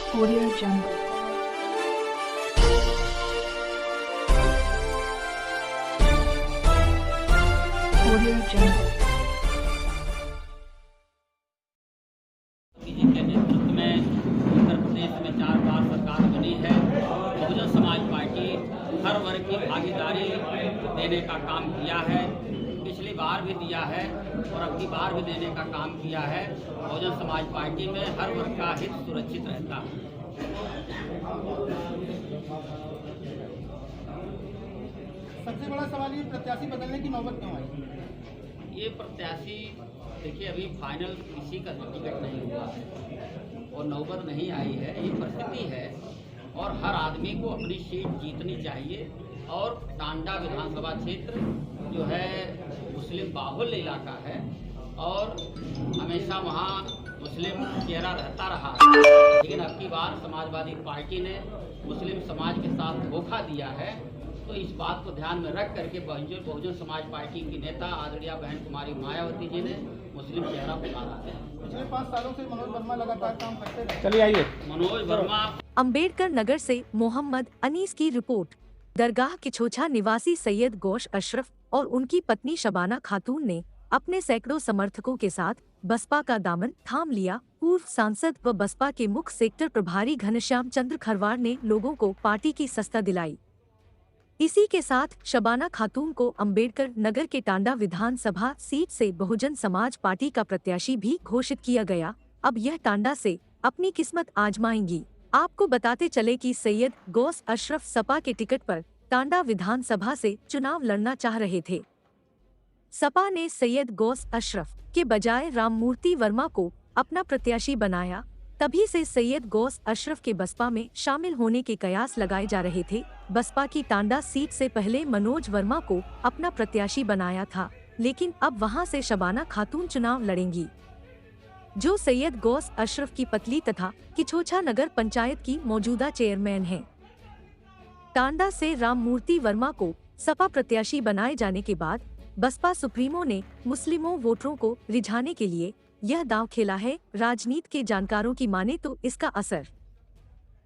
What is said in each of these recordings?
Audio Jungle. Audio Jungle. जी के नेतृत्व में उत्तर प्रदेश में 4 बार सरकार बनी है। बहुजन समाज पार्टी हर वर्ग की भागीदारी देने का काम किया है। पिछली बार भी दिया है और अब की बार भी देने का काम किया है। बहुजन समाज पार्टी में हर वर्ग का हित सुरक्षित रहता है। सबसे बड़ा सवाल ये प्रत्याशी बदलने की नौबत क्यों आई? ये प्रत्याशी देखिए अभी फाइनल किसी का टिकट नहीं हुआ है और नौबत नहीं आई है, ये परिस्थिति है और हर आदमी को अपनी सीट जीतनी चाहिए। और टांडा विधानसभा क्षेत्र जो है मुस्लिम बाहुल्य इलाका है और हमेशा वहाँ मुस्लिम चेहरा रहता रहा है, लेकिन अब की बार समाजवादी पार्टी ने मुस्लिम समाज के साथ धोखा दिया है। तो इस बात को ध्यान में रख करके बहुजन समाज पार्टी की नेता आदरणीय बहन कुमारी मायावती जी ने मुस्लिम चेहरा पुकारा है। पिछले 5 सालों से मनोज वर्मा लगातार काम करते रहे। चलिए आइए। मनोज वर्मा। अंबेडकर नगर से मोहम्मद अनीस की रिपोर्ट। दरगाह किछोछा निवासी सैयद गौश अशरफ और उनकी पत्नी शबाना खातून ने अपने सैकड़ों समर्थकों के साथ बसपा का दामन थाम लिया। पूर्व सांसद व बसपा के मुख्य सेक्टर प्रभारी घनश्याम चंद्र खरवार ने लोगों को पार्टी की सत्ता दिलाई। इसी के साथ शबाना खातून को अंबेडकर नगर के टांडा विधानसभा सीट से बहुजन समाज पार्टी का प्रत्याशी भी घोषित किया गया। अब यह टांडा से अपनी किस्मत आजमाएंगी। आपको बताते चले कि सैयद गौस अशरफ सपा के टिकट पर टांडा विधानसभा से चुनाव लड़ना चाह रहे थे। सपा ने सैयद गौस अशरफ के बजाय राममूर्ति वर्मा को अपना प्रत्याशी बनाया। तभी से सैयद गौस अशरफ के बसपा में शामिल होने के कयास लगाए जा रहे थे। बसपा की टांडा सीट से पहले मनोज वर्मा को अपना प्रत्याशी बनाया था, लेकिन अब वहां से शबाना खातून चुनाव लड़ेंगी, जो सैयद गौस अशरफ की पत्नी तथा किछोछा नगर पंचायत की मौजूदा चेयरमैन हैं। टांडा से राममूर्ति वर्मा को सपा प्रत्याशी बनाए जाने के बाद बसपा सुप्रीमो ने मुस्लिमों वोटरों को रिझाने के लिए यह दांव खेला है। राजनीति के जानकारों की माने तो इसका असर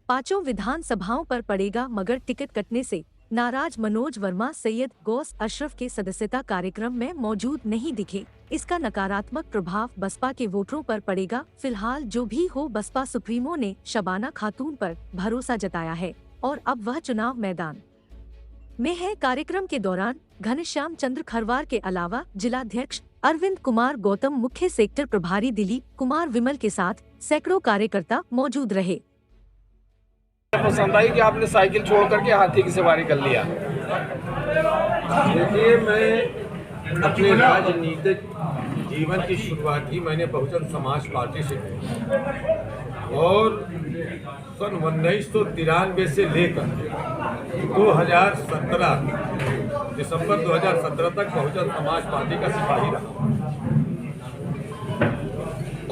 5 विधानसभाओं पर पड़ेगा, मगर टिकट कटने से नाराज मनोज वर्मा सैयद गौस अशरफ के सदस्यता कार्यक्रम में मौजूद नहीं दिखे। इसका नकारात्मक प्रभाव बसपा के वोटरों पर पड़ेगा। फिलहाल जो भी हो, बसपा सुप्रीमो ने शबाना खातून पर भरोसा जताया है और अब वह चुनाव मैदान में है। कार्यक्रम के दौरान घनश्याम चंद्र खरवार के अलावा जिलाध्यक्ष अरविंद कुमार गौतम, मुख्य सेक्टर प्रभारी दिलीप कुमार विमल के साथ सैकड़ों कार्यकर्ता मौजूद रहे। पसंद आई कि आपने साइकिल छोड़ करके हाथी की सवारी कर लिया। देखिए, मैं अपने राजनीतिक जीवन की शुरुआत ही मैंने बहुजन समाज पार्टी से की और सन 1993 से लेकर 2017 दिसंबर 2017 तक बहुजन समाज पार्टी का सिपाही रहा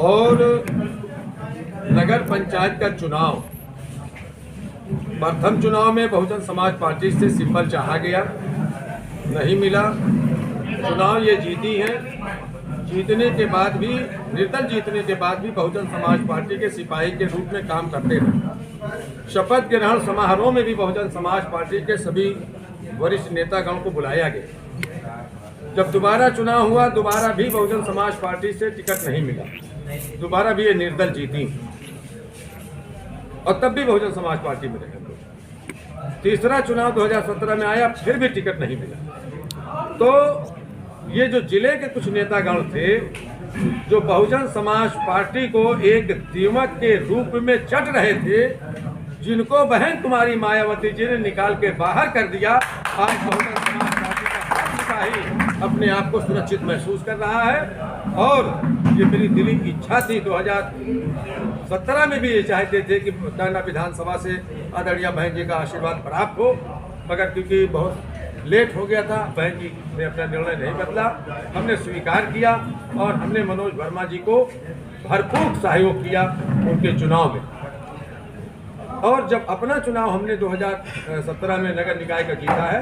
और नगर पंचायत का चुनाव, प्रथम चुनाव में बहुजन समाज पार्टी से सिंबल चाहा गया, नहीं मिला। चुनाव ये जीती है। जीतने के बाद भी, निर्दल जीतने के बाद भी बहुजन समाज पार्टी के सिपाही के रूप में काम करते रहे। शपथ ग्रहण समारोह में भी बहुजन समाज पार्टी के सभी वरिष्ठ नेतागण को बुलाया गया। जब दोबारा चुनाव हुआ, दोबारा भी बहुजन समाज पार्टी से टिकट नहीं मिला, दोबारा भी ये निर्दल जीती और तब भी बहुजन समाज पार्टी में रहे। तीसरा चुनाव 2017 में आया, फिर भी टिकट नहीं मिला। तो ये जो जिले के कुछ नेतागण थे जो बहुजन समाज पार्टी को एक दीमक के रूप में चट रहे थे, जिनको बहन कुमारी मायावती जी ने निकाल के बाहर कर दिया, आज बहुजन समाज पार्टी का हर सिपाही अपने आप को सुरक्षित महसूस कर रहा है। और ये मेरी दिली की इच्छा थी, 2017 में भी ये चाहते थे कि टांडा विधानसभा से आदरणीय बहन जी का आशीर्वाद प्राप्त हो, मगर क्योंकि बहुत लेट हो गया था, बहन जी ने अपना निर्णय नहीं बदला। हमने स्वीकार किया और हमने मनोज वर्मा जी को भरपूर सहयोग किया उनके चुनाव में। और जब अपना चुनाव हमने 2017 में नगर निकाय का जीता है,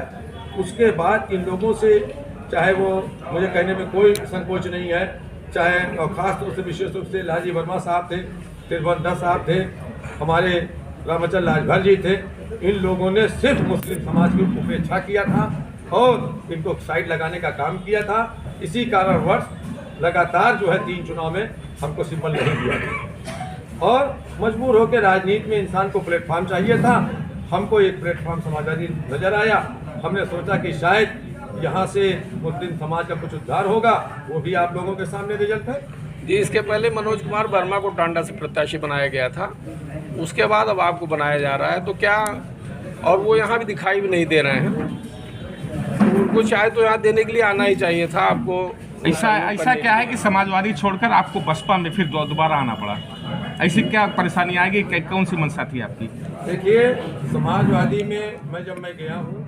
उसके बाद इन लोगों से, चाहे वो मुझे कहने में कोई संकोच नहीं है, चाहे और ख़ास तौर से विशेष रूप से लालजी वर्मा साहब थे, तिरवंदा साहब थे, हमारे रामचंद्र लाजभर जी थे, इन लोगों ने सिर्फ मुस्लिम समाज की उपेक्षा किया था और इनको साइड लगाने का काम किया था। इसी कारणवश लगातार जो है 3 चुनाव में हमको सिंबल नहीं दिया था और मजबूर होकर राजनीति में इंसान को प्लेटफॉर्म चाहिए था। हमको एक प्लेटफॉर्म समाजवादी नजर आया। हमने सोचा कि शायद यहाँ से मुस्लिम समाज का कुछ उद्धार होगा, वो भी आप लोगों के सामने रिजल्ट है। जी, इसके पहले मनोज कुमार वर्मा को टांडा से प्रत्याशी बनाया गया था, उसके बाद अब आपको बनाया जा रहा है, तो क्या, और वो यहाँ भी दिखाई भी नहीं दे रहे हैं, तो उनको चाहे तो यहाँ देने के लिए आना ही चाहिए था आपको। ऐसा क्या है कि समाजवादी छोड़कर आपको बसपा में फिर दोबारा आना पड़ा? ऐसी क्या परेशानी आएगी? कौन सी मंशा थी आपकी? देखिए, समाजवादी में जब मैं गया हूँ